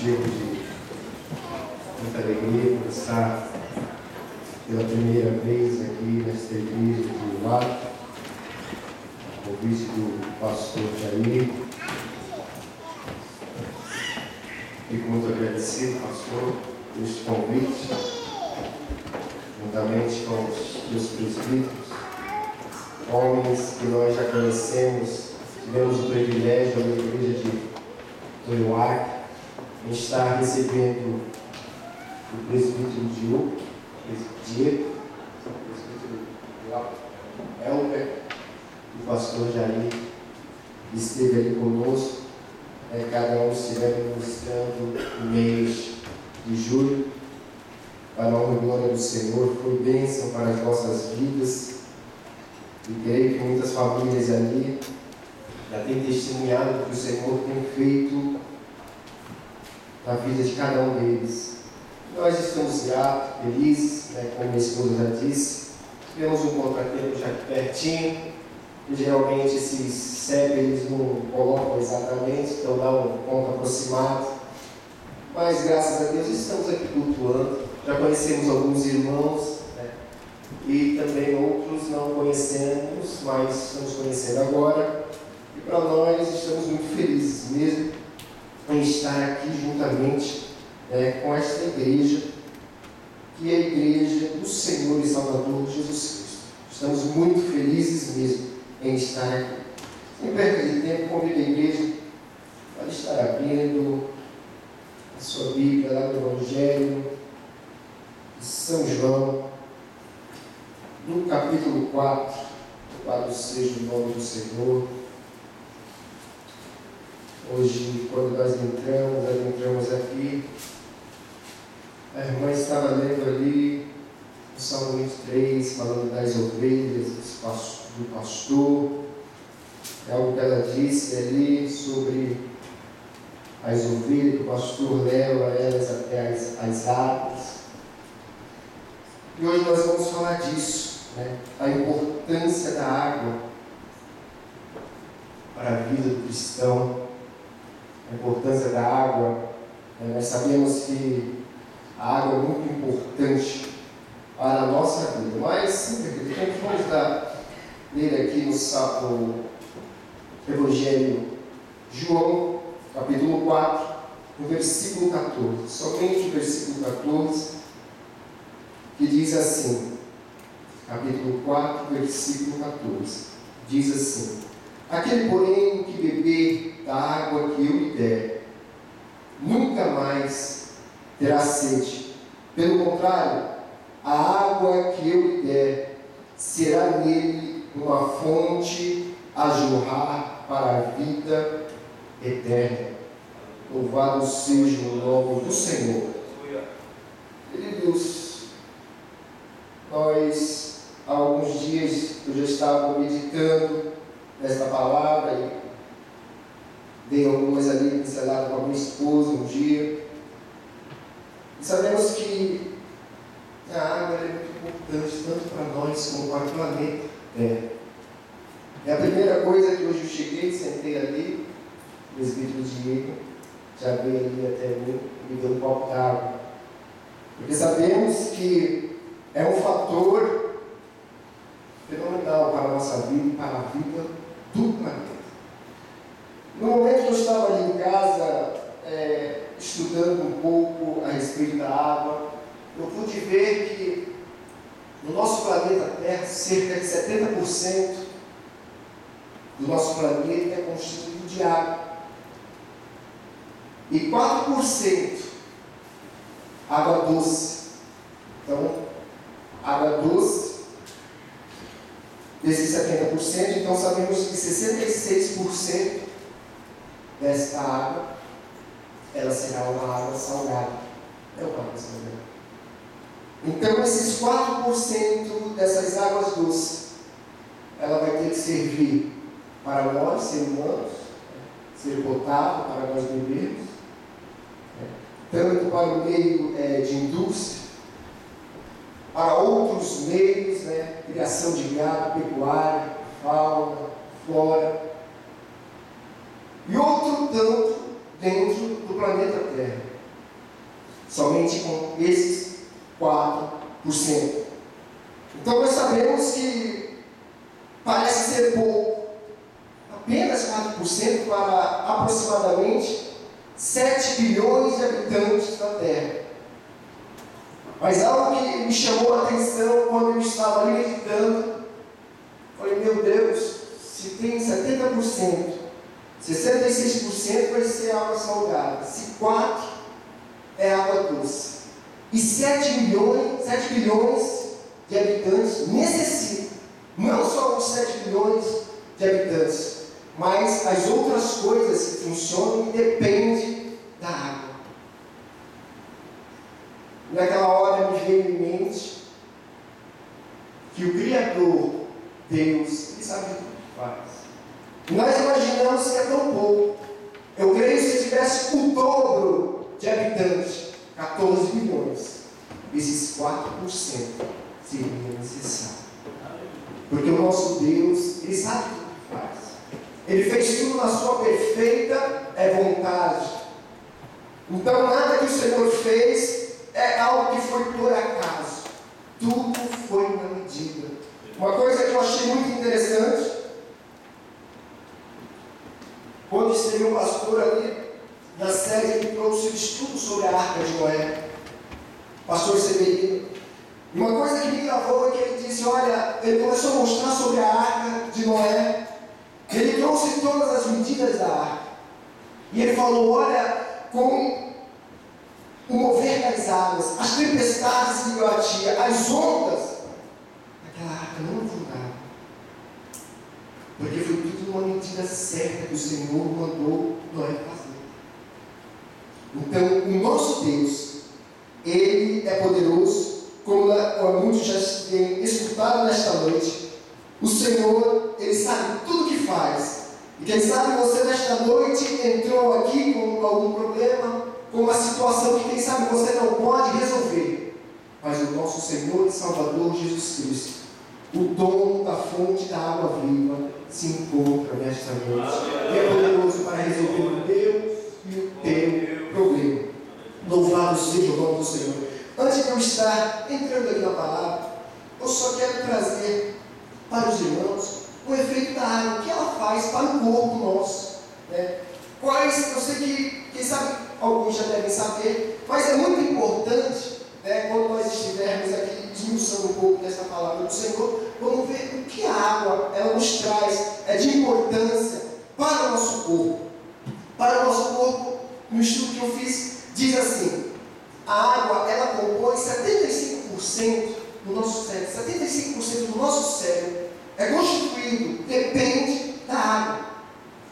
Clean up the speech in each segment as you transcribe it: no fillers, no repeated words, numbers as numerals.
motivo de muita alegria por estar pela primeira vez aqui nesta igreja de Uruguai, a convite do pastor Jair. Fico muito agradecido, pastor, por este convite, juntamente com os meus presbíteros, homens que nós já conhecemos. Tivemos o privilégio na igreja de Uruguai em estar recebendo o presbítero Diego, o presbítero Elber, o pastor Jair, que esteve ali conosco. Cada um estiver ministrando no mês de julho, para a honra e glória do Senhor. Foi bênção para as nossas vidas, e creio que muitas famílias ali já têm testemunhado que o Senhor tem feito na vida de cada um deles. Nós estamos gratos, felizes, como minha esposa já disse. Tivemos um contratempo já pertinho, e geralmente esses CEP eles não colocam exatamente, então dá um ponto aproximado. Mas graças a Deus estamos aqui cultuando. Já conhecemos alguns irmãos, e também outros não conhecemos, mas estamos conhecendo agora. E para nós estamos muito felizes mesmo em estar aqui juntamente com esta igreja, que é a igreja do Senhor e Salvador Jesus Cristo. Estamos muito felizes mesmo em estar aqui. Sem perda de tempo, convido a igreja para estar abrindo a sua Bíblia lá no Evangelho de São João, no capítulo 4, louvado seja o nome do Senhor. Hoje, quando nós entramos aqui, a irmã estava lendo ali o Salmo 23, falando das ovelhas, do pastor. É algo que ela disse ali sobre as ovelhas que o pastor leva elas até as águas. E hoje nós vamos falar disso, a importância da água para a vida do cristão, a importância da água. Nós sabemos que a água é muito importante para a nossa vida, mas vamos ler aqui no Evangelho de João, capítulo 4, no versículo 14, somente o versículo 14, que diz assim, capítulo 4, versículo 14, diz assim: aquele, porém, que beber da água que eu lhe der, nunca mais terá sede. Pelo contrário, a água que eu lhe der será nele uma fonte a jorrar para a vida eterna. Louvado seja o nome do Senhor. Queridos, nós, há alguns dias, eu já estava meditando nesta palavra e dei algumas ali pinceladas com a minha esposa um dia. E sabemos que a água é muito importante, tanto para nós como para o planeta Terra. É a primeira coisa que hoje eu cheguei, sentei ali, o presbítero Diego já veio ali até mim e me deu um copo d'água. Porque sabemos que é um fator fenomenal para a nossa vida e para a vida do planeta. No momento que eu estava ali em casa, estudando um pouco a respeito da água, eu pude ver que no nosso planeta Terra, cerca de 70% do nosso planeta é constituído de água. E 4% água doce. Então, água doce, desses 70%, então sabemos que 66% desta água, ela será uma água salgada. É uma água salgada. Então, esses 4% dessas águas doces, ela vai ter que servir para nós, seres humanos, ser potável para nós bebermos, tanto para o meio de indústria, para outros meios, criação de gado, pecuária, fauna, flora, e outro tanto dentro do planeta Terra. somente com esses 4%. Então nós sabemos que parece ser pouco, apenas 4% para aproximadamente 7 bilhões de habitantes da Terra. Mas algo que me chamou a atenção quando eu estava ali meditando, falei, meu Deus, se tem 70%, 66% vai ser água salgada, se 4% é água doce, e 7 bilhões de habitantes necessitam, não só os 7 bilhões de habitantes, mas as outras coisas que funcionam e dependem da água. Naquela hora me veio em mente que o Criador, Deus, Ele sabe tudo que faz. E nós imaginamos que é tão pouco. Eu creio que se tivesse o dobro de habitantes, 14 bilhões, esses 4% seria necessário. Porque o nosso Deus, Ele sabe tudo que faz. Ele fez tudo na sua perfeita vontade. Então nada que o Senhor fez é algo que foi por acaso. Tudo foi na medida. Uma coisa que eu achei muito interessante, quando esteve um pastor ali na série que trouxe o estudo sobre a Arca de Noé, pastor Severino. E uma coisa que me gravou é que ele disse, olha, ele começou a mostrar sobre a Arca de Noé. Ele trouxe todas as medidas da arca. E ele falou, olha, com o mover das águas, as tempestades que batia, as ondas, aquela arca não afundava. Porque foi tudo uma medida certa que o Senhor mandou Noé fazer. Então, o nosso Deus, Ele é poderoso, como muitos já têm escutado nesta noite. O Senhor, Ele sabe tudo o que faz. E quem sabe você nesta noite entrou aqui com algum problema, com uma situação que quem sabe você não pode resolver. Mas o nosso Senhor e Salvador Jesus Cristo, o dono da fonte da água viva, se encontra nesta noite. E é poderoso para resolver o meu e o teu problema. Louvado seja o nome do Senhor. Antes de eu estar entrando aqui na palavra, eu só quero trazer para os irmãos o efeito da água, o que ela faz para o corpo nosso. Né? Quais, eu sei que, quem sabe, alguns já devem saber, mas é muito importante, né, quando nós estivermos aqui desmiuçando um pouco dessa palavra do Senhor, vamos ver o que a água ela nos traz de importância para o nosso corpo. Para o nosso corpo, no estudo que eu fiz, diz assim, a água ela compõe 75% do nosso cérebro, 75% do nosso cérebro é constituído, depende da água.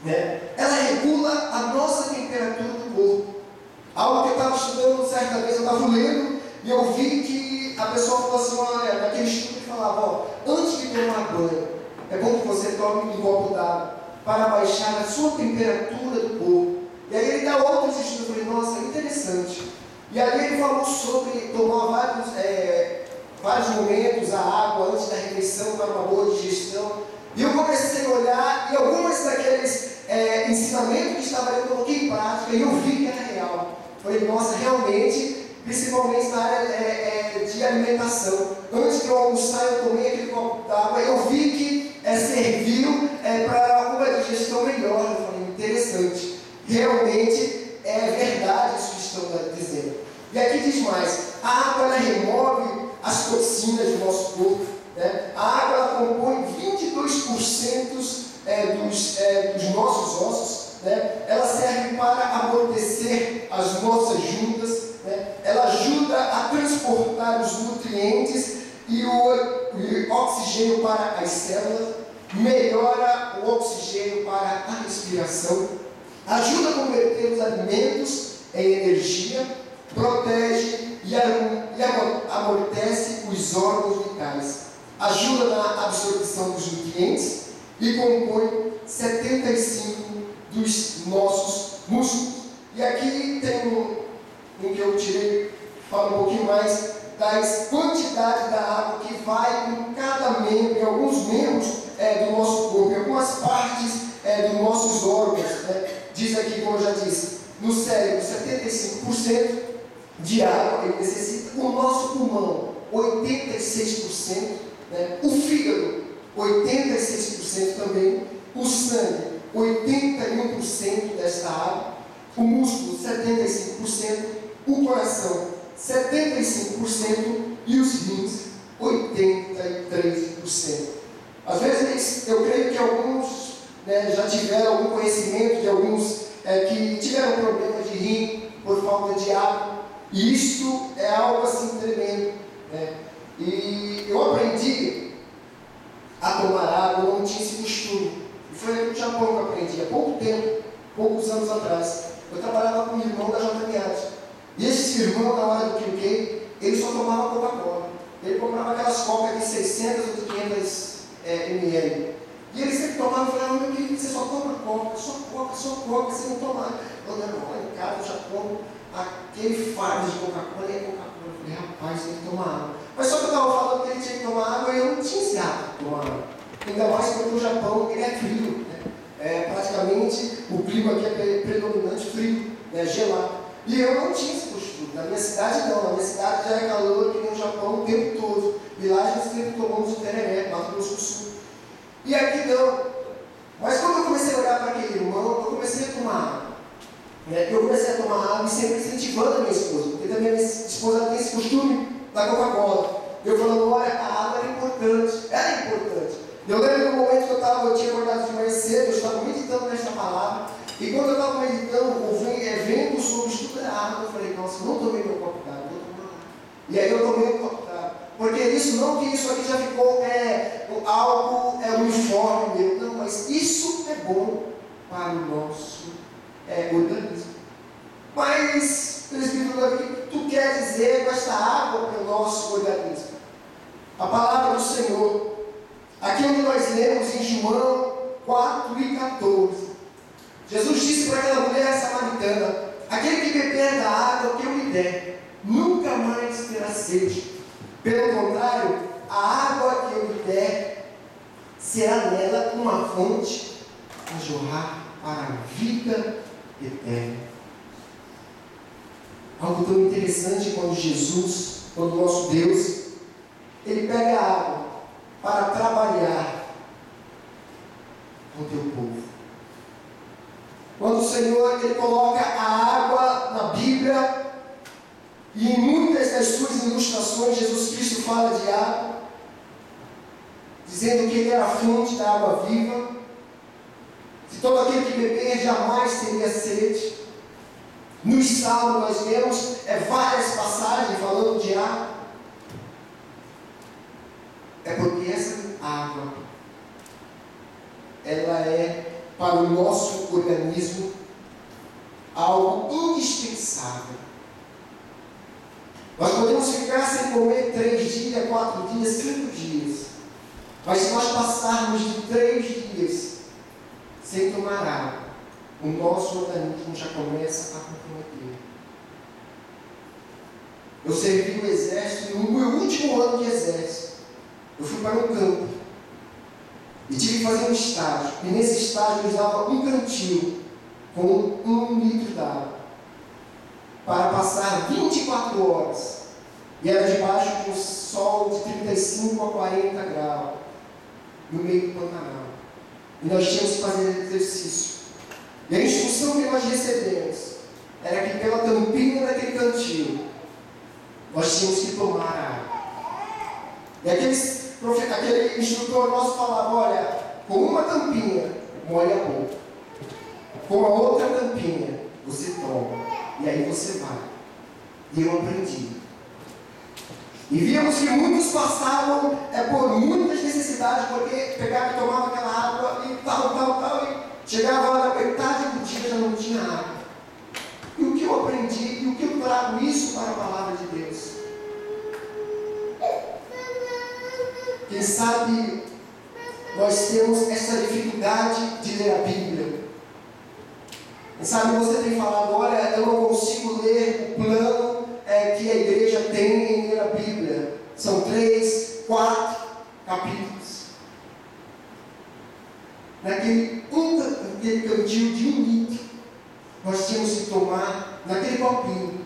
Né? Ela regula a nossa temperatura do corpo. Algo que eu estava estudando certa vez, eu estava lendo, e eu vi que a pessoa falou assim, olha, naquele estudo que falava, ó, antes de tomar banho, é bom que você tome um copo d'água para baixar a sua temperatura do corpo. E aí ele dá outros estudos, eu falei, nossa, interessante. E aí ele falou sobre tomar vários momentos a água antes da refeição para uma boa digestão. E eu comecei a olhar e algumas daqueles ensinamentos que estavam ali eu coloquei em prática e eu vi que era real. Falei, nossa, realmente, principalmente na área de alimentação. Antes de eu almoçar, eu tomei aquele copo d'água e eu vi que serviu para uma digestão melhor. Eu falei, interessante. Realmente é verdade isso que estão dizendo. E aqui diz mais, a água ela remove as toxinas do nosso corpo. Né? A água ela compõe 22% dos nossos ossos. Né? Ela serve para amortecer as nossas juntas. Né? Ela ajuda a transportar os nutrientes e o oxigênio para as células. Melhora o oxigênio para a respiração. Ajuda a converter os alimentos em energia. Protege e amortece os órgãos vitais. Ajuda na absorção dos nutrientes e compõe 75% dos nossos músculos. E aqui tem um que eu tirei, fala um pouquinho mais das quantidades da água que vai em cada membro, em alguns membros do nosso corpo, em algumas partes dos nossos órgãos. Né? Diz aqui, como eu já disse, no cérebro 75%, de água ele necessita, o nosso pulmão, 86%, né? O fígado, 86% também, o sangue, 81% desta água, o músculo, 75%, o coração, 75% e os rins, 83%. Às vezes, eu creio que alguns, né, já tiveram algum conhecimento de alguns que tiveram problema de rim por falta de água, e isso é algo assim tremendo, né? E eu aprendi a tomar água, eu não tinha esse costume. E foi aqui no Japão que eu aprendi, há pouco tempo, poucos anos atrás. Eu trabalhava com um irmão da JMAT. E esse irmão, na hora do QQ, ele só tomava Coca-Cola. Ele comprava aquelas cocas de 600 ou 500 ml. E ele sempre tomava e falava: meu querido, você só toma Coca, só Coca, você não toma água. Eu não, lá em casa eu já como aquele fardo de Coca-Cola e é Coca-Cola. Eu falei: rapaz, tem que tomar água. Mas só que eu estava falando que ele tinha que tomar água e eu não tinha esse hábito de tomar água. Ainda mais porque o Japão ele é frio, né? Praticamente o clima aqui é predominante frio, né? Gelado. E eu não tinha esse costume. Na minha cidade não, na minha cidade já é calor que nem no Japão o tempo todo. E lá a gente sempre tomamos o tereré, Mato Grosso do Sul. E aqui não. Mas quando eu comecei a olhar para aquele irmão, eu comecei a tomar água. Eu comecei a tomar água e sempre incentivando a minha esposa, porque também a minha esposa tem esse costume da Coca-Cola. Eu falando: olha, a água era importante, Eu lembro do momento que eu tinha acordado de manhã cedo, eu estava meditando nesta palavra, e quando eu estava meditando, vendo sobre o estudo da água, eu falei: nossa, não tomei meu copo d'água, vou tomar água. E aí eu tomei um copo d'água, porque isso não que isso aqui já ficou algo uniforme meu, não, mas isso é bom para o nosso organismo. Mas, presbítero Davi, o que tu quer dizer com esta água para o nosso organismo? A palavra do Senhor, aqui onde nós lemos em João 4:14, Jesus disse para aquela mulher samaritana: aquele que beber da água que eu lhe der, nunca mais terá sede. Pelo contrário, a água que eu lhe der será nela uma fonte a jorrar para a vida eterna. Algo tão interessante quando Jesus, quando o nosso Deus, Ele pega a água para trabalhar com o teu povo. Quando o Senhor Ele coloca a água na Bíblia, e em muitas das suas ilustrações, Jesus Cristo fala de água, dizendo que Ele é a fonte da água viva, que todo aquele que beber jamais teria sede. Nos Salmos nós vemos várias passagens falando de água. É porque essa água, ela é para o nosso organismo algo indispensável. Nós podemos ficar sem comer 3 dias, 4 dias, 5 dias. Mas se nós passarmos de 3 dias sem tomar água, o nosso organismo já começa a comprometer. Eu servi no exército, e no meu último ano de exército, eu fui para um campo e tive que fazer um estágio. E nesse estágio eu usava um cantil com 1 litro d'água para passar 24 horas. E era debaixo de um sol de 35 a 40 graus, no meio do Pantanal. E nós tínhamos que fazer exercício. E a instrução que nós recebemos era que pela tampinha daquele cantil nós tínhamos que tomar água. E aquele instrutor nosso falava: olha, com uma tampinha molha a boca, com a outra tampinha você toma, e aí você vai. E eu aprendi. E víamos que muitos passavam por muitas necessidades, porque pegavam e tomavam aquela água e tal, e chegava lá na metade do dia já não tinha água. E o que eu aprendi, e o que eu trago isso para a palavra de Deus? Quem sabe nós temos essa dificuldade de ler a Bíblia. Quem sabe você tem falado: olha, eu não consigo ler o plano que a igreja tem em ler a Bíblia. São 3, 4 capítulos. Naquele cantil de 1 litro, nós tínhamos que tomar, naquele copinho,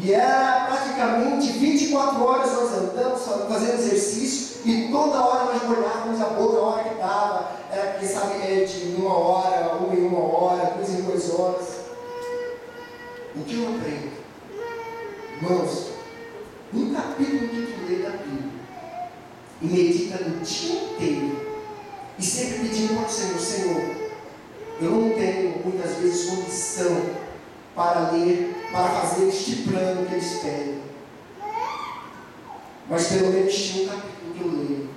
E era praticamente 24 horas nós andamos, fazendo exercício, e toda hora nós molhávamos a boca, a hora que estava, era, quem sabe, de 1 hora, 1 em 1 hora, 2 em 2 horas. O que eu aprendo? Irmãos, um capítulo que tu lê da Bíblia, e medita no dia inteiro, e sempre pedindo para o Senhor, Senhor, eu não tenho muitas vezes condição para ler, para fazer este plano que eles pedem. Mas pelo menos tinha um capítulo que eu leio.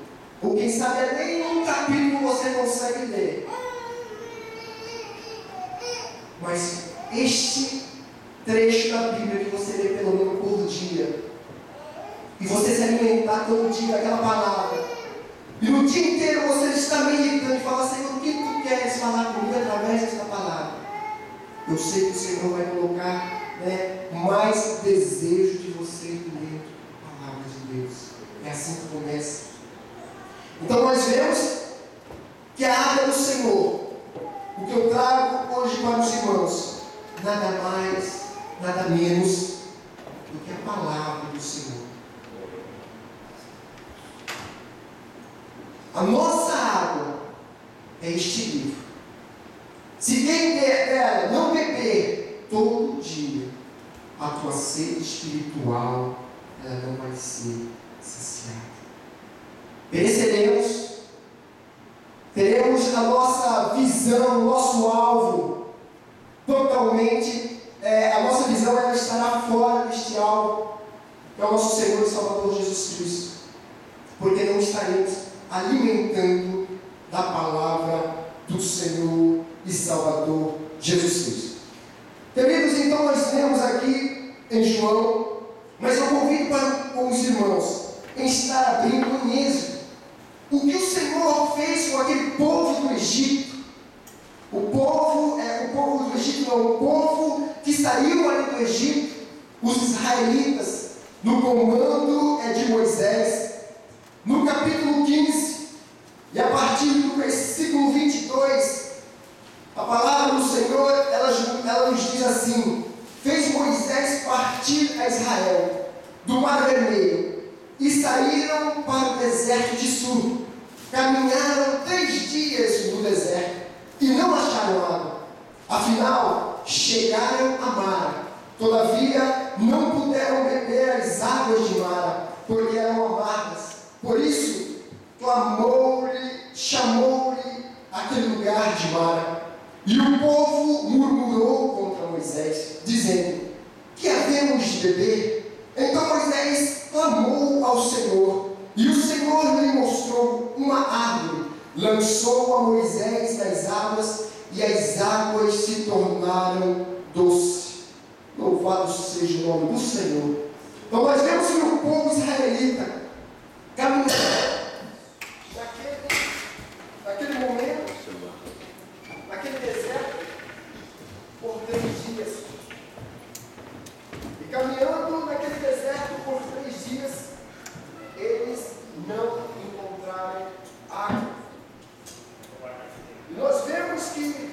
Ou quem sabe nem um capítulo você consegue ler. Mas este trecho da Bíblia que você lê pelo menos por dia, e você se alimentar todo dia daquela palavra, e no dia inteiro você está meditando e fala, Senhor, o que tu queres falar comigo através dessa palavra? Eu sei que o Senhor vai colocar, mais desejo de você ler a palavra de Deus. É assim que começa. Então nós vemos que a água do Senhor, o que eu trago hoje para os irmãos, nada mais, nada menos do que a palavra do Senhor. A nossa água é este livro. Se quem dela não beber todo dia, a tua sede espiritual ela não vai ser saciada. Pereceremos, teremos a nossa visão, o nosso alvo totalmente, a nossa visão ela estará fora deste alvo, que é o nosso Senhor e Salvador Jesus Cristo, porque não estaremos alimentando da palavra do Senhor e Salvador Jesus Cristo. Queridos, então nós vemos aqui em João, mas eu convido para os irmãos em estar abrindo em Êxodo. O que o Senhor fez com aquele povo do Egito? O povo do Egito não, o povo que saiu ali do Egito, os israelitas, no comando de Moisés, no capítulo 15, e a partir do versículo 22, a palavra do Senhor, ela nos diz assim: fez Moisés partir a Israel do Mar Vermelho, e saíram para o deserto de Sur. Caminharam 3 dias no deserto, e não acharam água. Afinal, chegaram a Mara. Todavia, não puderam beber as águas de Mara, porque eram amargas. Por isso, chamou-lhe aquele lugar de Mara. E o povo murmurou contra Moisés, dizendo: que havemos de beber? Então Moisés clamou ao Senhor, e o Senhor lhe mostrou uma árvore, lançou a Moisés nas águas, e as águas se tornaram doces. Louvado seja o nome do Senhor. Então nós vemos que o povo israelita caminhando naquele momento, naquele deserto, por 3 dias. E caminhando naquele deserto por 3 dias, eles não encontraram água. E nós vemos que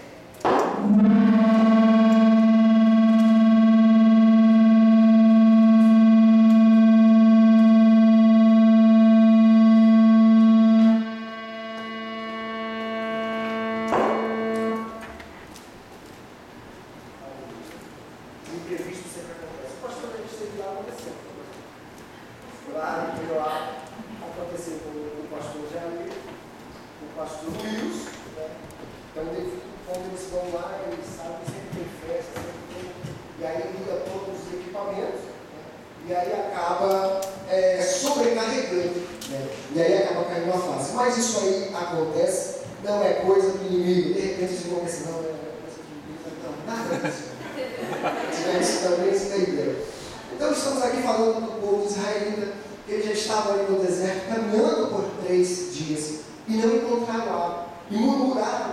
então estamos aqui falando do povo israelita, que ele já estava ali no deserto, caminhando por 3 dias, e não encontraram água, e murmuraram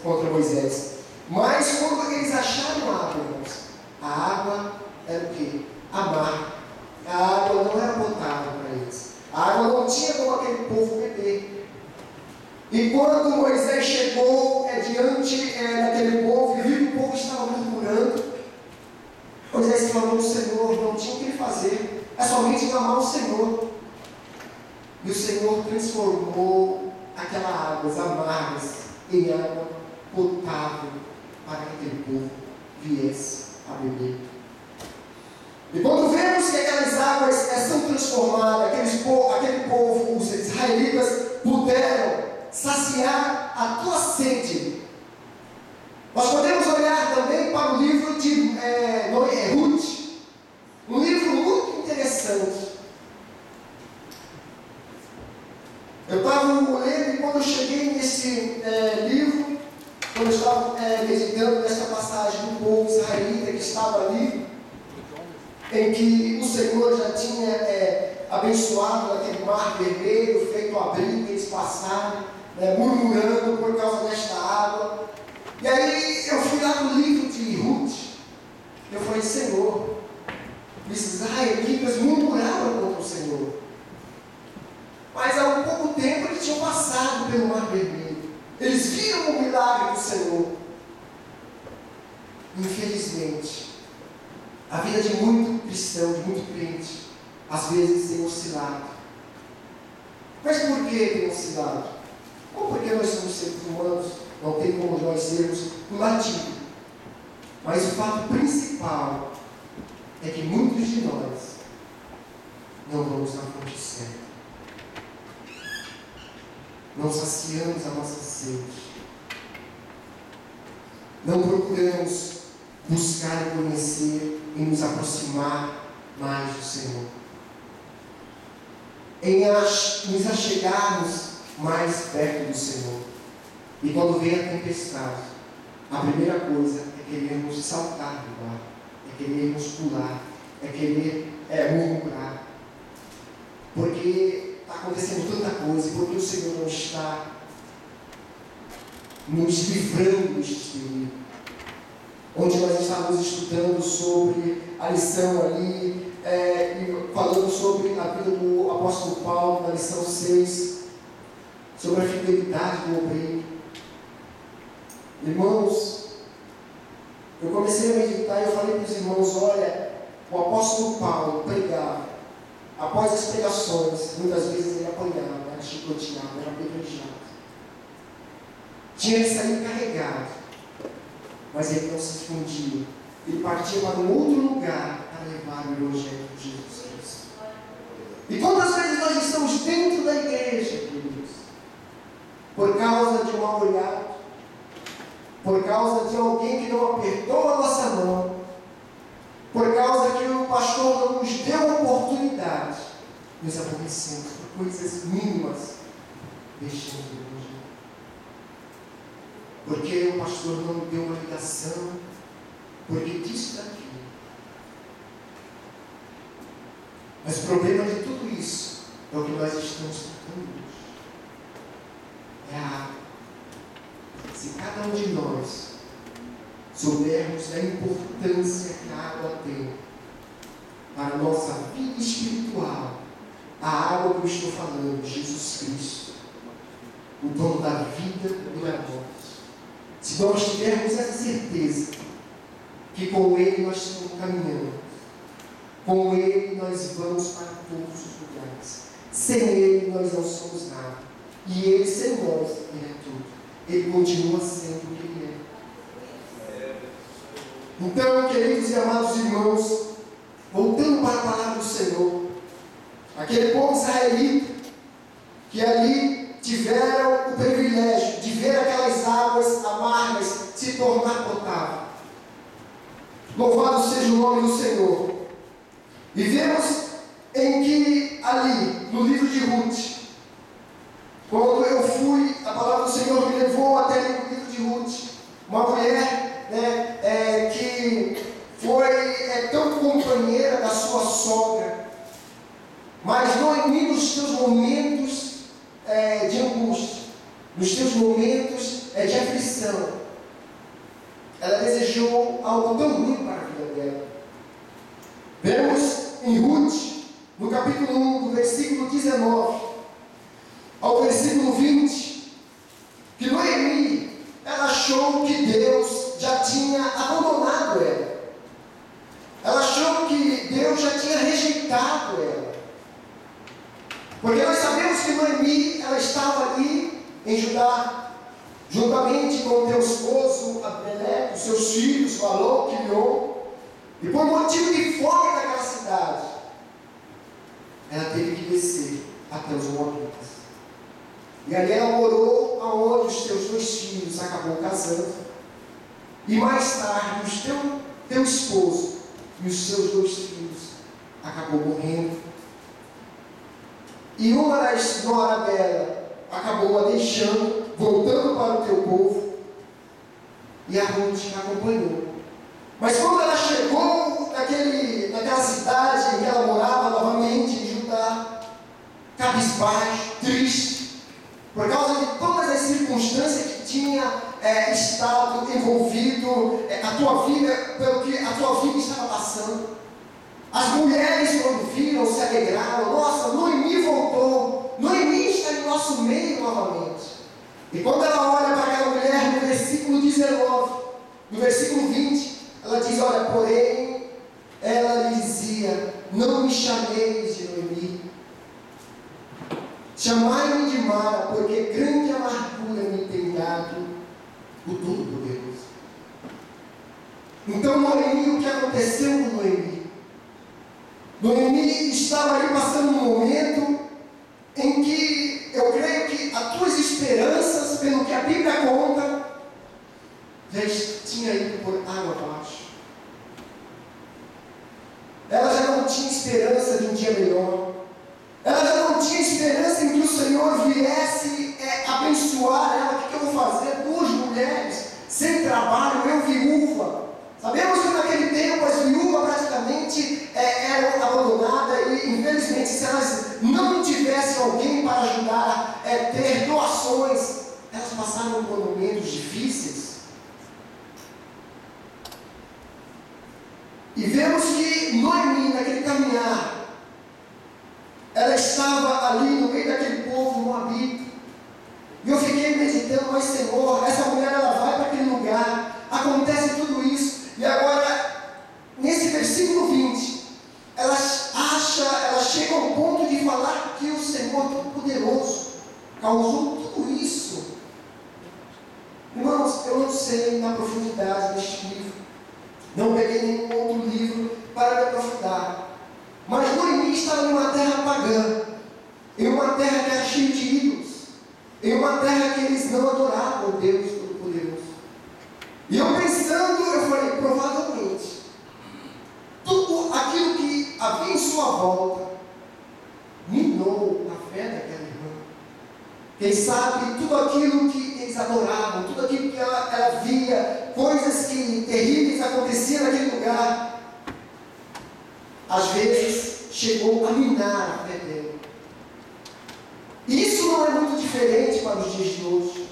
contra Moisés. Mas quando eles acharam água, irmãos, a água era o quê? Amarga. A água não era potável para eles. A água não tinha como aquele povo beber. E quando Moisés chegou diante daquele povo, e viu que o povo estava murmurando, Moisés clamou o Senhor, não tinha o que ele fazer, é somente clamar o Senhor. E o Senhor transformou aquelas águas amargas em água potável para que aquele povo viesse a beber. E quando vemos que aquelas águas são transformadas, aquele povo, os israelitas, puderam saciar a tua sede. Nós podemos olhar também para o livro de Ruth, um livro muito interessante. Eu estava lendo e quando eu cheguei nesse livro, quando eu estava meditando nessa passagem do povo israelita que estava ali, em que o Senhor já tinha abençoado aquele mar vermelho, feito a briga, eles passaram, murmurando por causa desta água. E aí eu fui lá no livro de Ruth, eu falei, Senhor, os israelitas murmuraram contra o Senhor. Mas há um pouco tempo eles tinham passado pelo mar vermelho. Eles viram o milagre do Senhor. Infelizmente, a vida de muito cristão, de muito crente, às vezes tem oscilado. Mas por que tem oscilado? Não porque nós somos seres humanos, não tem como nós sermos latidos. Mas o fato principal é que muitos de nós não vamos na fonte certa. Não saciamos a nossa sede. Não procuramos buscar e conhecer e nos aproximar mais do Senhor. Em nos achegarmos mais perto do Senhor. E quando vem a tempestade, a primeira coisa é querermos saltar do barco, é querermos pular, é querer murmurar. Porque está acontecendo tanta coisa, porque o Senhor não está nos livrando deste perigo. Onde nós estávamos estudando sobre a lição ali, falando sobre a vida do apóstolo Paulo, na lição 6, sobre a fidelidade do obreiro. Irmãos, eu comecei a meditar e eu falei para os irmãos, olha, o apóstolo Paulo pregava, após as pregações, muitas vezes ele apanhava, era chicoteado, era apedrejado. Tinha que sair carregado, mas ele não se escondia. Ele partia para um outro lugar para levar o Evangelho de Jesus Cristo. E quantas vezes nós estamos dentro da igreja, queridos, por causa de um mal olhado, por causa de alguém que não apertou a nossa mão, por causa que o pastor não nos deu oportunidade, nos aborrecemos por coisas mínimas, deixando o Evangelho. Porque o pastor não deu uma ligação, porque disse daquilo. Mas o problema de tudo isso é o que nós estamos tratando hoje. É a água. Se cada um de nós soubermos da importância que a água tem para a nossa vida espiritual, a água que eu estou falando, Jesus Cristo, o dono da vida e da morte. Se nós tivermos essa certeza que com Ele nós estamos caminhando, com Ele nós vamos para todos os lugares, sem Ele nós não somos nada, e Ele sem nós, Ele é tudo. Ele continua sendo o que Ele é. Então, queridos e amados irmãos, voltando para a palavra do Senhor, aquele povo israelita que ali tiveram o privilégio de ver aquelas águas amargas se tornar potável. Louvado seja o nome do Senhor. E vemos em que ali, no livro de Ruth, quando eu fui, a palavra do Senhor me levou até o livro de Ruth, uma mulher que foi tão companheira da sua sogra, mas não em nos seus momentos de angústia, nos teus momentos de aflição, ela desejou algo tão ruim para a vida dela. Vemos em Ruth, no capítulo 1, do versículo 19 ao versículo 20, que Noemi, ela achou que Deus já tinha abandonado ela. Ela Deus já tinha rejeitado ela. Porque nós sabemos que Noemi, ela estava ali em Judá, juntamente com o teu esposo Abimeleque, os seus filhos, Malom, Quilion, e por motivo de fome naquela cidade, ela teve que descer até os Moabitas. E ali ela morou aonde os teus 2 filhos acabou casando. E mais tarde, teu esposo e os seus 2 filhos acabou morrendo. E uma das noras dela acabou a deixando, voltando para o teu povo. E a Ruth a acompanhou. Mas quando ela chegou naquela cidade em que ela morava novamente, em Judá, cabisbaixo, triste, por causa de todas as circunstâncias que tinha estado envolvido a tua vida, pelo que a tua vida estava passando. As mulheres, quando viram, se alegraram. Nossa, Noemi voltou, Noemi está em nosso meio novamente. E quando ela olha para aquela mulher, no versículo 19, no versículo 20, ela diz, olha, porém, ela lhe dizia, não me chameis de Noemi, chamai-me de Mara, porque grande amargura me tem dado o Todo-Poderoso. Então, Noemi, o que aconteceu com Noemi? Noemi estava ali passando um momento em que eu creio que as tuas esperanças, pelo que a Bíblia conta, já tinha ido por água abaixo. Ela já não tinha esperança de um dia melhor. Ela já não tinha esperança em que o Senhor viesse abençoar ela. O que eu vou fazer? 2 mulheres sem trabalho, eu viúva. Sabemos que naquele tempo as viúvas praticamente eram abandonadas e, infelizmente, se elas não tivessem alguém para ajudar a ter doações, elas passaram por momentos difíceis. E vemos que Noemi, naquele caminhar, ela estava ali no meio daquele povo moabita. E eu fiquei meditando, mas Senhor, essa mulher ela vai para aquele lugar, acontece tudo isso. E agora, nesse versículo 20, ela chega ao ponto de falar que o Senhor Todo-Poderoso causou tudo isso. Irmãos, eu não sei na profundidade deste livro. Não peguei nenhum outro livro para me aprofundar. Mas Noemi estava em uma terra pagã, em uma terra que era cheia de ídolos, em uma terra que eles não adoravam o Deus Todo-Poderoso. E eu pensando, eu falei, provavelmente, tudo aquilo que havia em sua volta minou a fé daquela irmã. Quem sabe tudo aquilo que eles adoravam, tudo aquilo que ela via, coisas que terríveis aconteciam naquele lugar, às vezes chegou a minar a fé dela. E isso não é muito diferente para os dias de hoje.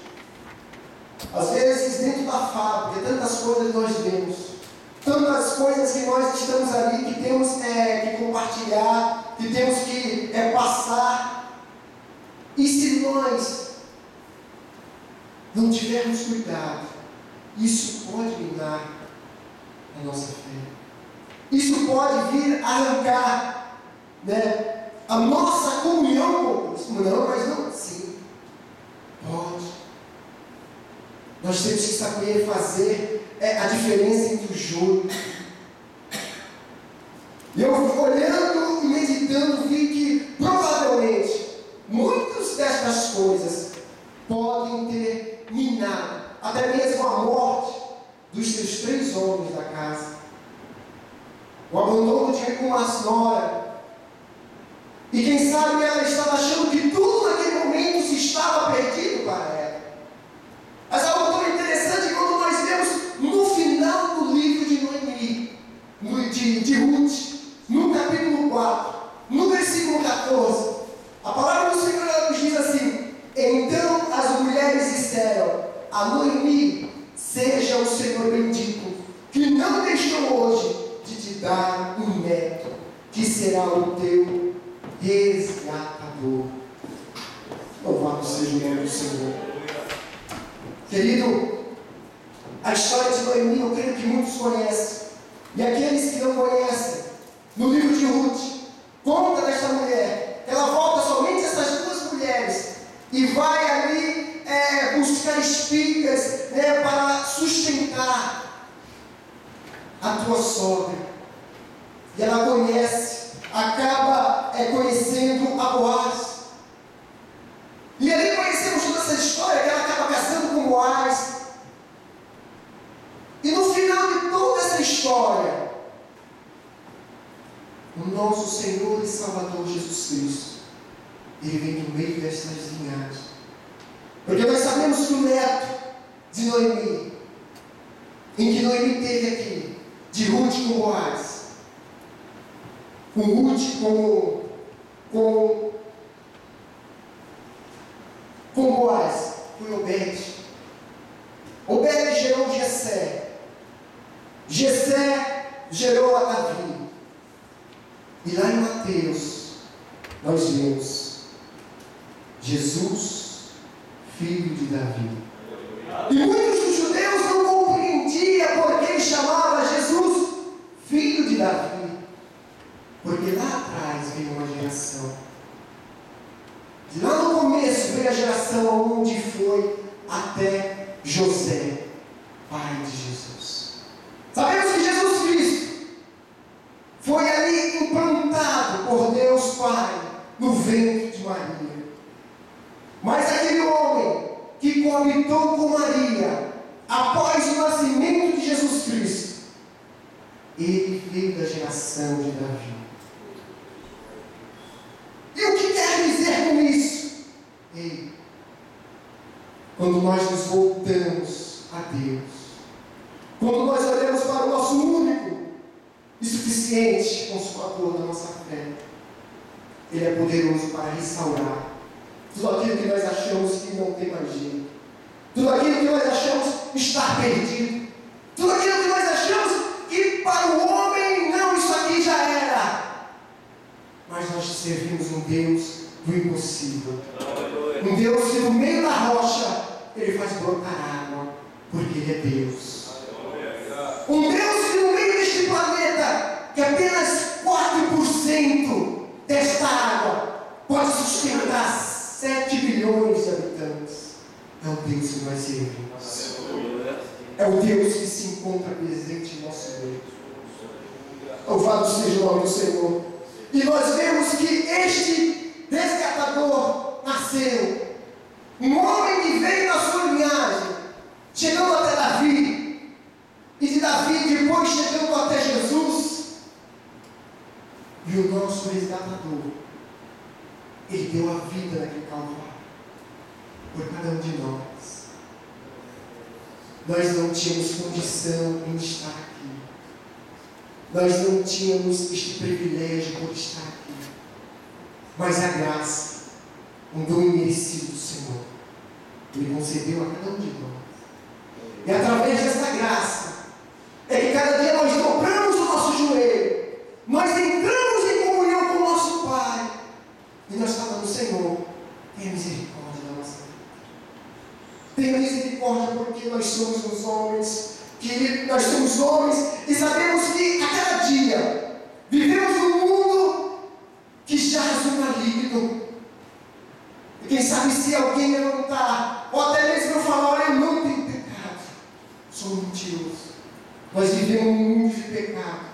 Às vezes, dentro da fábrica, tantas coisas nós vemos, tantas coisas que nós estamos ali, que temos que compartilhar, que temos que passar. E se nós não tivermos cuidado, isso pode minar a nossa fé. Isso pode vir arrancar a nossa comunhão com Deus. Não, mas não assim. Pode. Nós temos que saber fazer a diferença entre o joio. E eu olhando e meditando, vi que provavelmente muitas destas coisas podem ter minado até mesmo a morte dos seus 3 homens da casa. O abandono de uma nora. E quem sabe ela estava achando que tudo naquele momento se estava perdido para ela. Mas algo tão interessante quando nós vemos no final do livro de Noemi, de Ruth, no capítulo 4, no versículo 14, a palavra do Senhor nos diz assim: então as mulheres disseram a Noemi, seja o Senhor bendito, que não deixou hoje de te dar um neto, que será o teu resgatador. Louvado seja o nome do Senhor. Querido, a história de Noemi eu creio que muitos conhecem. E aqueles que não conhecem, no livro de Ruth conta desta mulher, ela volta somente essas duas mulheres e vai ali buscar espigas, para sustentar a tua sogra. E ela acaba conhecendo a Boaz. E ali conhecemos toda essa história, que ela acaba casando com Boaz. E no final de toda essa história, o nosso Senhor e Salvador Jesus Cristo, Ele vem no meio dessas linhagens. Porque nós sabemos que o neto de Noemi, em que Noemi teve aqui, de Ruth com Boaz, com Ruth com Boaz, foi Obed. Obed gerou Jessé. Jessé gerou a Davi. E lá em Mateus, nós vemos Jesus, filho de Davi. E muitos dos judeus não compreendiam porque ele chamava Jesus filho de Davi. Porque lá atrás veio uma geração. Lá no começo veio a geração onde foi até José, pai de Jesus. Sabemos que Jesus Cristo foi ali implantado por Deus Pai no ventre de Maria. Mas aquele homem que coabitou com Maria após o nascimento de Jesus Cristo, ele veio da geração de Davi. E o que quer dizer com isso? Ei, quando nós nos voltamos a Deus, quando nós olhamos para o nosso único e suficiente Consolador da nossa fé, Ele é poderoso para restaurar tudo aquilo que nós achamos que não tem mais jeito, tudo aquilo que nós achamos estar perdido, tudo aquilo que nós achamos que para o homem, não, isso aqui já era. Mas nós servimos um Deus do impossível, um Deus que no meio da rocha Ele faz brotar água, porque Ele é Deus. Um Deus que no meio deste planeta, que apenas 4% desta água pode sustentar 7 bilhões de habitantes. É o Deus que nós servimos. É o Deus que se encontra presente em nosso meio. Louvado seja o nome do Senhor. E nós vemos que este resgatador nasceu. Um homem que veio na sua linhagem, chegando até Davi. E de Davi depois chegando até Jesus. E o nosso resgatador, Ele deu a vida naquele Calvário por cada um de nós. Nós não tínhamos condição em estar aqui. Nós não tínhamos este privilégio por estar aqui. Mas a graça, um dom imerecido do Senhor, Ele concedeu a cada um de nós. E através dessa graça, é que cada dia nós dobramos o nosso joelho, nós entramos em comunhão com o nosso Pai, e nós falamos: Senhor, tenha misericórdia da nossa vida. Tenha misericórdia, porque nós somos os homens, nós somos homens e sabemos que a cada dia vivemos num mundo que jaz no maligno. E quem sabe se alguém levantar, ou até mesmo eu falar: olha, eu não tenho pecado, sou mentiroso. Nós vivemos num mundo de pecado,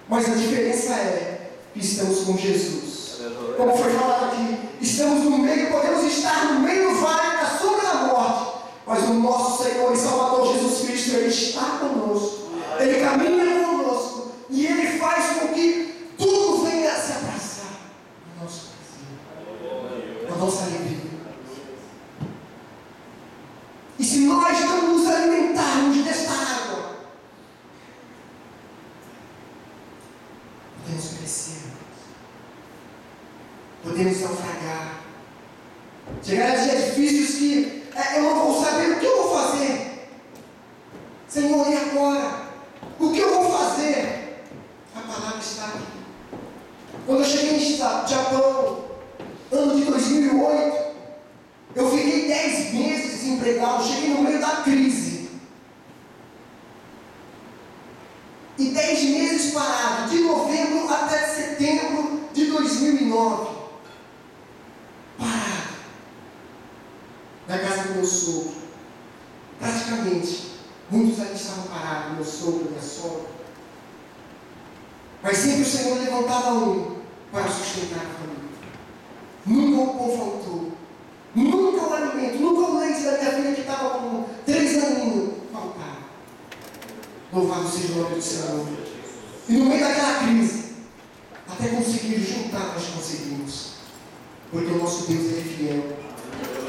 mas a diferença é que estamos com Jesus. Como foi falado aqui, estamos no meio, podemos estar no meio do vale da sombra da morte, mas o nosso Senhor e Salvador Jesus Cristo, Ele está conosco, Ele caminha conosco, e Ele faz com que tudo venha a se abraçar no nosso coração, na nossa alegria. E se nós não nos alimentarmos desta água, podemos crescer, podemos naufragar, chegar a dias difíceis que eu não vou saber o que eu vou fazer. Senhor, e agora? O que eu vou fazer? A palavra está aqui. Quando eu cheguei no Japão, ano de 2008, eu fiquei 10 meses desempregado, cheguei no meio da crise. E 10 meses parado, de novembro até setembro 2009, parado, na casa do meu sogro. Praticamente, muitos ali estavam parados, meu sogro, minha sogra. Mas sempre o Senhor levantava um para sustentar a família. Nunca o pão faltou. Nunca o alimento, nunca o leite da minha filha que estava com 3 aninhos faltava. Louvado seja o nome do Senhor. E no meio daquela crise, até conseguir juntar, nós conseguimos. Porque o nosso Deus é fiel.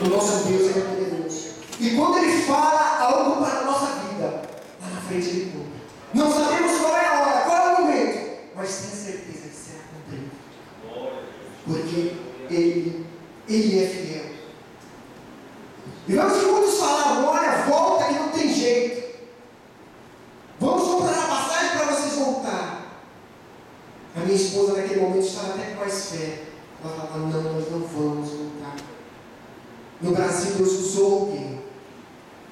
O nosso Deus é poderoso. E quando Ele fala algo para a nossa vida, lá na frente Ele cumpre. Não sabemos qual é a hora, qual é o momento, mas tenha certeza que será cumprido. Porque Ele é fiel. E vamos que muitos falaram, olha, volta que não tem jeito. Vamos comprar a passagem para vocês voltar. A minha esposa naquele momento estava até com mais fé. Ela falava, não, nós não vamos voltar. No Brasil Deus usou alguém.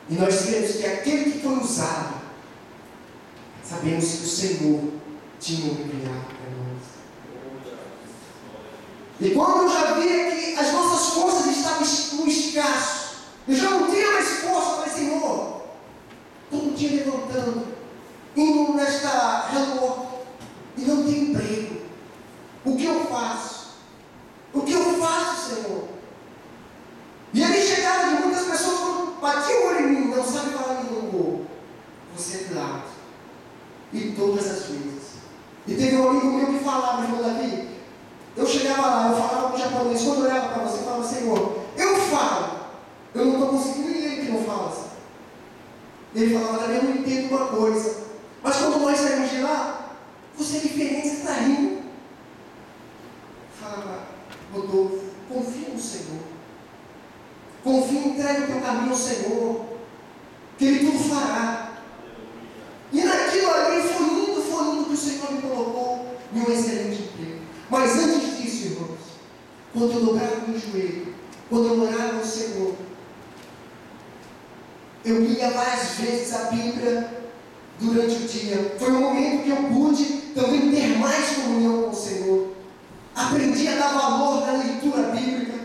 E nós cremos que aquele que foi usado, sabemos que o Senhor tinha um enviado para nós. E quando eu já via que as nossas forças estavam no escasso, eu já não tinha mais força, eu falei, Senhor, todo dia levantando, indo nesta relógio, e não tenho emprego. O que eu faço? O que eu faço, Senhor? E ele chegava de muitas pessoas, quando batiam o olho em mim, não sabe falar em louvor. Você é claro. E todas as vezes. E teve um amigo meu que falava, irmão Davi, eu chegava lá, eu falava com o japonês, quando eu olhava para você, eu falava, Senhor, eu falo, eu não estou conseguindo ninguém que não fala assim. Ele falava, Davi, eu não entendo uma coisa, mas quando nós saímos de lá, você é diferente, você está rindo. Falava, Rodolfo, confia no Senhor. Confia, entrega o teu caminho ao Senhor, que Ele tudo fará. E naquilo ali foi indo que o Senhor me colocou em um excelente emprego. Mas antes disso, irmãos, quando eu dobrava o meu joelho, quando eu orava ao Senhor, eu lia várias vezes a Bíblia durante o dia. Foi um momento que eu pude também ter mais comunhão com o Senhor. Aprendi a dar valor na leitura bíblica.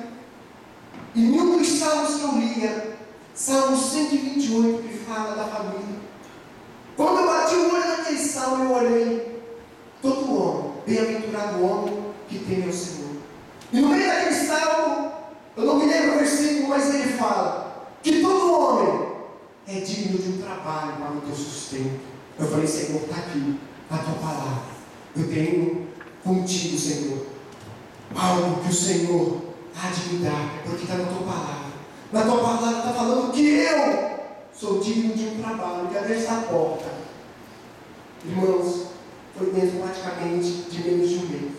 E um dos salmos que eu lia, Salmo 128, que fala da família. Quando eu bati o olho naquele salmo, eu olhei, todo homem, bem-aventurado o homem que teme ao Senhor. E no meio daquele salmo, eu não me lembro o versículo, mas ele fala que todo homem é digno de um trabalho para o teu sustento. Eu falei, Senhor, está aqui a tua palavra. Eu tenho contigo, Senhor, algo que o Senhor há de me dar, porque está na tua palavra. Na tua palavra está falando que eu sou digno de um trabalho, que até esta porta. Irmãos, foi dentro praticamente de menos de um mês.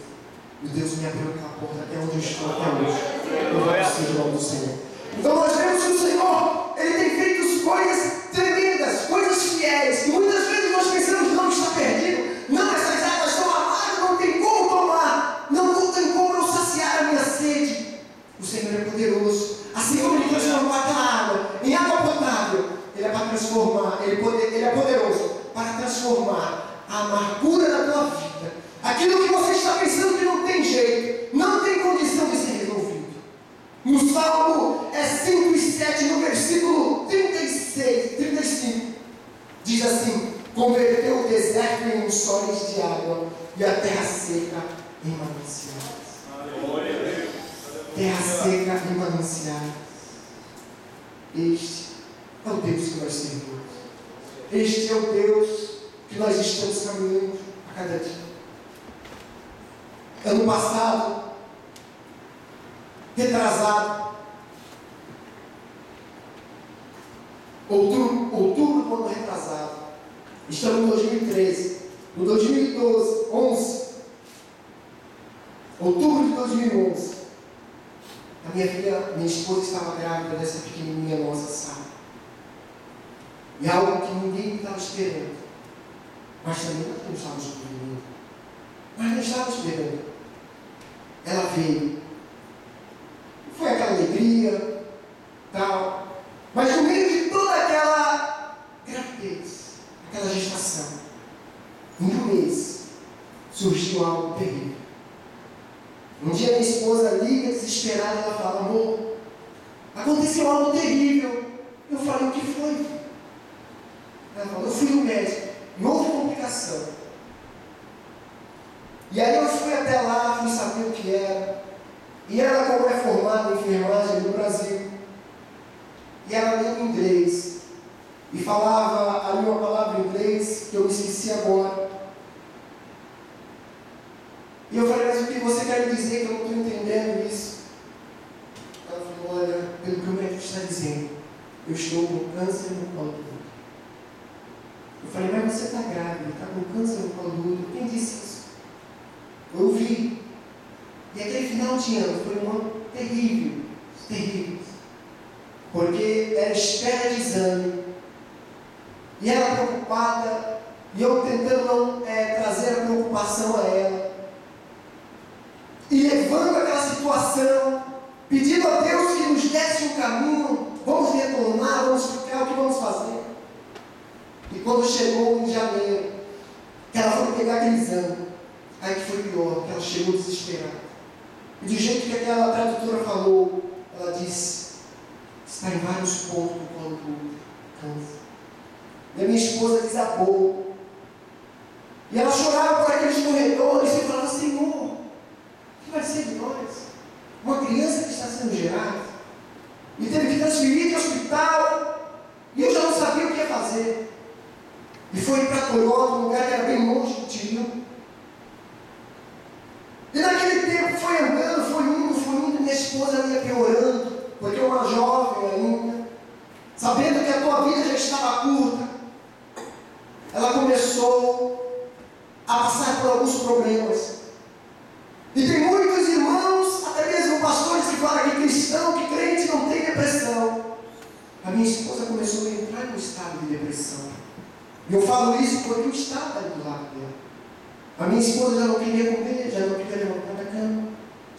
E Deus me abriu aquela porta até onde eu estou até hoje. Louvado seja o nome do Senhor. Então nós vemos que o Senhor, Ele tem feito coisas tremendas, coisas fiéis. E muitas vezes nós pensamos, não, está perdido. Não, essas águas estão amadas, não tem como tomar. Não tem como eu saciar a minha sede. O Senhor é poderoso. Assim como Ele transformou aquela água em água potável, Ele é para transformar, Ele é poderoso para transformar a amargura da tua vida. Aquilo que você está pensando que não tem jeito, não tem condição de ser resolvido. No Salmo 107, no versículo 35, diz assim: converteu o deserto em sóis de água e a terra seca em mananciais. Terra seca em mananciais. Este é o Deus que nós servimos. Este é o Deus que nós estamos caminhando a cada dia. Ano passado, retrasado, outubro do ano retrasado, estamos em 2013, no 2012, outubro de 2011, a minha esposa estava grávida dessa pequenininha nossa, sabe? E algo que ninguém estava esperando, mas também nós não estávamos esperando, mas não estávamos esperando. Ela veio, foi aquela alegria, tal, mas no meio de toda aquela gravidez, aquela gestação, em um mês, surgiu algo terrível. Um dia minha esposa liga, desesperada, ela fala: amor, aconteceu algo terrível. Eu falei: o que foi? Ela falou: eu fui no médico e houve complicação. E aí eu fui até lá, fui saber o que era. E ela, como é formada em enfermagem no Brasil, e ela leu em inglês, e falava ali uma palavra em inglês que eu me esqueci agora. E eu falei: mas o que você quer dizer que eu não estou entendendo isso? Ela falou: olha, pelo que o médico está dizendo, eu estou com câncer no colo do útero. Eu falei: mas você está grávida, está com câncer no colo do útero? Quem disse isso? Eu ouvi. E aquele final de ano foi um ano terrível, terrível. Porque era espera de exame. E ela preocupada, e eu tentando não trazer a preocupação a ela. E levando aquela situação, pedindo a Deus que nos desse um caminho, vamos retornar, vamos explicar o que vamos fazer. E quando chegou em janeiro, que ela foi pegar aquele exame, aí que foi pior, que ela chegou desesperada. E do jeito que aquela tradutora falou, ela disse: está em vários pontos do colo do útero, câncer. E a minha esposa desabou. E ela chorava por aqueles corredores e falava: Senhor, o que vai ser de nós? Uma criança que está sendo gerada e teve que transferir de hospital, e eu já não sabia o que ia fazer. E foi para Toronto, um lugar que era bem longe do Tio. E naquele tempo foi andando, foi indo, minha esposa ia piorando, porque eu era jovem ainda, sabendo que a tua vida já estava curta. Ela começou a passar por alguns problemas. E tem muitos irmãos, até mesmo pastores, que falam que cristão, que crente não tem depressão. A minha esposa começou a entrar no estado de depressão. E eu falo isso porque eu estava ali do lado dela. A minha esposa já não queria comer, já não queria levantar da cama,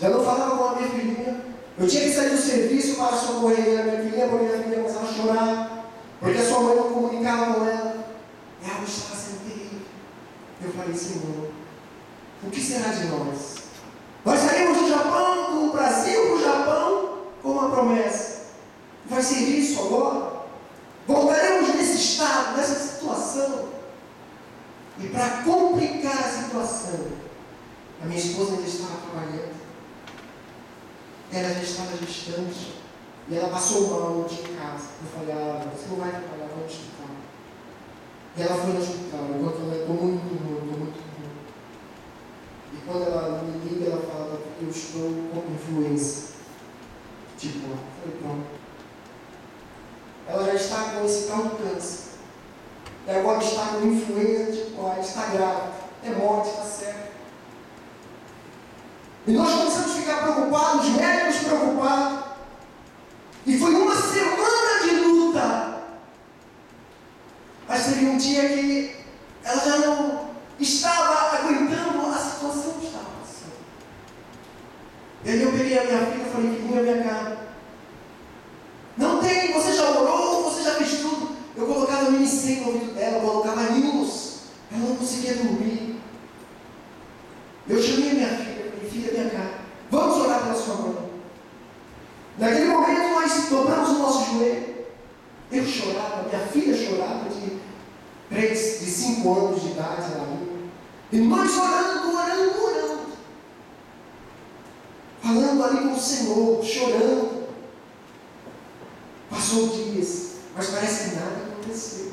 já não falava com a minha filhinha. Eu tinha que sair do serviço para socorrer a minha filhinha, porque minha filhinha começava a chorar, porque a sua mãe não comunicava com ela. E algo estava sendo terrível. Eu falei: Senhor, o que será de nós? Nós saímos do Japão, do Brasil para o Japão, com uma promessa. Vai ser isso agora? Voltaremos nesse estado, nessa situação. E para complicar a situação, a minha esposa ainda estava trabalhando. Ela já estava distante. E ela passou mal ontem em casa. Eu falei: você não vai trabalhar, vai no hospital. E ela foi no hospital, enquanto ela: estou muito ruim. E quando ela me liga, ela fala: eu estou com influenza. Tipo, eu falei: pronto. Ela já está com esse tal câncer. E agora está com influenza tipo A, está grávida. É morte, está certo. E nós começamos a ficar preocupados, os médicos preocupados. E foi uma semana de luta. Mas teve um dia que ela já não estava aguentando a situação que estava passando. E aí eu peguei a minha filha e falei: filhinha, vem cá. Não tem, você já orou, você já fez tudo. Eu colocava minicém no ouvido dela, eu colocava hinos. Ela não conseguia dormir. Eu chamei a minha filha, falei: filha, vem cá, vamos orar pela sua mãe. Naquele momento nós dobramos o nosso joelho. Eu chorava, minha filha chorava de 5 anos de idade, ela ia. E nós orando. Falando ali com o Senhor, chorando. Passou dias, mas parece que nada aconteceu.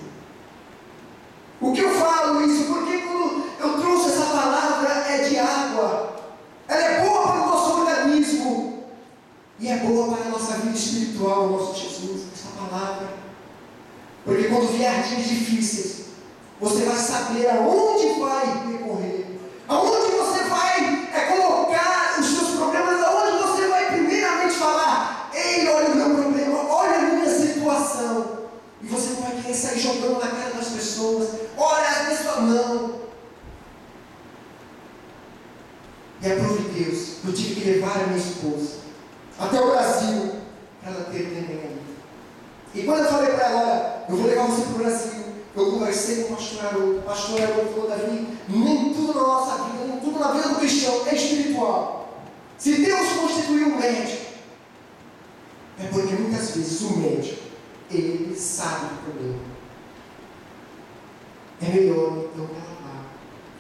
O que eu falo isso? Porque quando eu trouxe essa palavra é de água. Ela é boa para o nosso organismo. E é boa para a nossa vida espiritual, o nosso Jesus, essa palavra. Porque quando vier dias difíceis, você vai saber aonde vai recorrer. Aonde você vai colocar os seus problemas, aonde você vai primeiramente falar: ei, olha o meu problema, olha a minha situação. E você não vai querer sair jogando na cara das pessoas. Olha a pessoa, não. E é prova de Deus, eu tive que levar a minha esposa até o Brasil para ela ter neném ali. E quando eu falei para ela: olha, eu vou levar você para o Brasil, eu conversei com o pastor Haroldo. O pastor Haroldo falou: Davi, nem tudo na nossa vida, nem tudo na vida do cristão é espiritual. Se Deus constituiu um médico, é porque muitas vezes o médico, ele sabe do problema. É melhor então calar.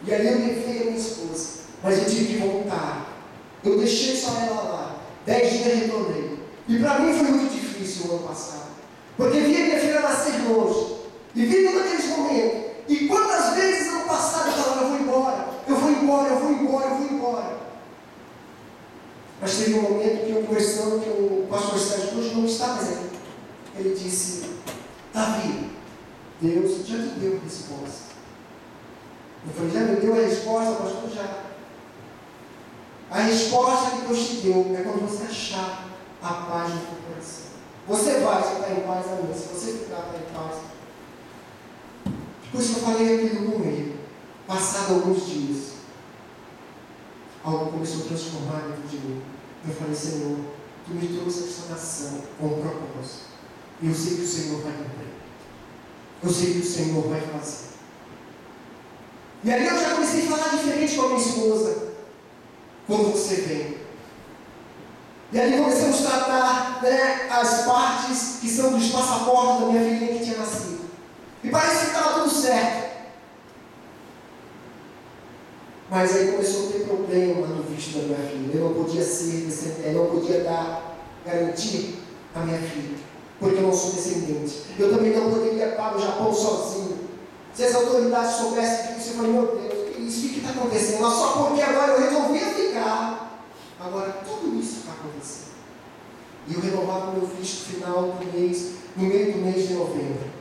E aí eu levei a minha esposa, mas eu tive que voltar. Eu deixei só ela lá. 10 dias retornei. E para mim foi muito difícil o ano passado. Porque via minha filha nascer longe. E vi todos aqueles momentos. E quantas vezes ano passado eu falava, eu vou embora, eu vou embora, eu vou embora, eu vou embora. Mas teve um momento que eu conversando, que o pastor Sérgio hoje não está mais aqui. Ele disse, Davi, Deus já te deu a resposta. Eu falei, já me deu a resposta, pastor? Já. A resposta que Deus te deu é quando você achar a paz no teu coração. Você vai estar em paz, amém. Se você ficar, está em paz. Depois que eu falei aquilo com ele, passado alguns dias, algo começou a transformar dentro de mim. Eu falei, Senhor, Tu me trouxe essa nação com um propósito. E eu sei que o Senhor vai cumprir. Eu sei que o Senhor vai fazer. E aí eu já comecei a falar diferente com a minha esposa. Quando você vem. E aí começamos a tratar, né, as partes que são dos passaportes da minha filhinha que tinha nascido. E parece que estava tudo certo. Mas aí começou a ter problema no visto da minha filha. Eu não podia ser descendente, eu não podia garantir a minha filha, porque eu não sou descendente. Eu também não poderia ir para o Japão sozinho. Se as autoridades soubessem disso, eu falei, meu Deus, isso que está acontecendo? Mas só porque agora eu resolvi ficar. Agora tudo isso está acontecendo. E eu renovava o meu visto final do mês, no meio do mês de novembro.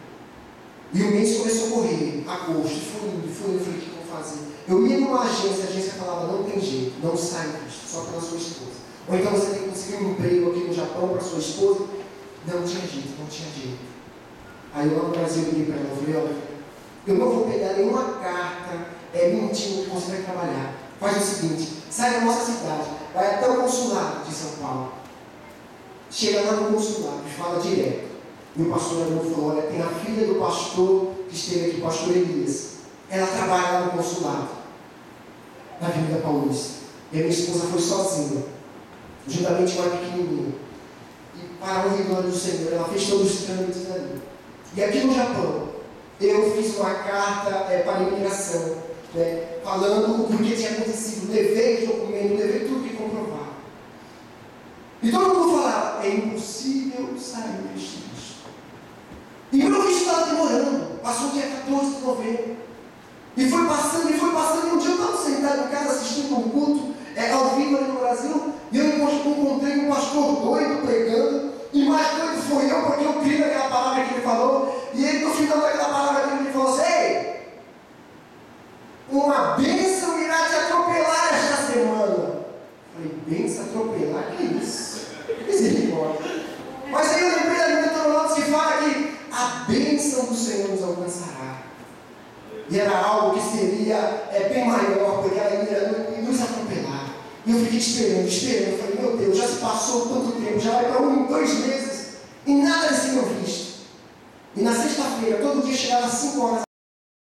E o mês começou a correr, agosto, fui indo, falei, o que eu vou fazer? Eu ia numa agência, a agência falava, não tem jeito, não sai visto, só pela sua esposa. Ou então você tem que conseguir um emprego aqui no Japão para sua esposa. Não tinha jeito, não tinha jeito. Aí eu lá no Brasil liguei para ela, eu falei, olha, eu não vou pegar nenhuma carta mentindo que você vai trabalhar. Faz o seguinte, sai da nossa cidade, vai até o consulado de São Paulo. Chega lá no consulado e fala direto. E o pastor Arnaldo falou, olha, tem a filha do pastor que esteve aqui, o pastor Elias. Ela trabalha lá no consulado, na Avenida Paulista. E a minha esposa foi sozinha, juntamente com a pequenininha. E para o glória do Senhor, ela fez todos os trâmites ali. E aqui no Japão, eu fiz uma carta para a imigração, né, falando o porquê tinha acontecido, levei o documento, levei tudo que comprovar. E todo mundo falava, é impossível sair deste visto. E o meu visto estava demorando, passou o dia 14 de novembro. E foi passando, e um dia eu estava sentado em casa assistindo um culto ao vivo ali no Brasil, e eu encontrei um pastor doido pregando, e mais doido foi eu, porque eu criei naquela palavra que ele falou, e ele no final daquela palavra ele falou assim, ei, uma bênção irá te atropelar esta semana. Eu falei, bênção atropelar? Que isso? Misericórdia. Mas aí eu lembrei da Bíblia Deuteronômio que fala que a bênção do Senhor nos alcançará. E era algo que seria bem maior, porque ela ia nos atropelar. E eu fiquei esperando. Eu falei, meu Deus, já se passou tanto tempo, já vai para 2 meses, e nada desse meu visto. E na sexta-feira, todo dia chegava às 5 horas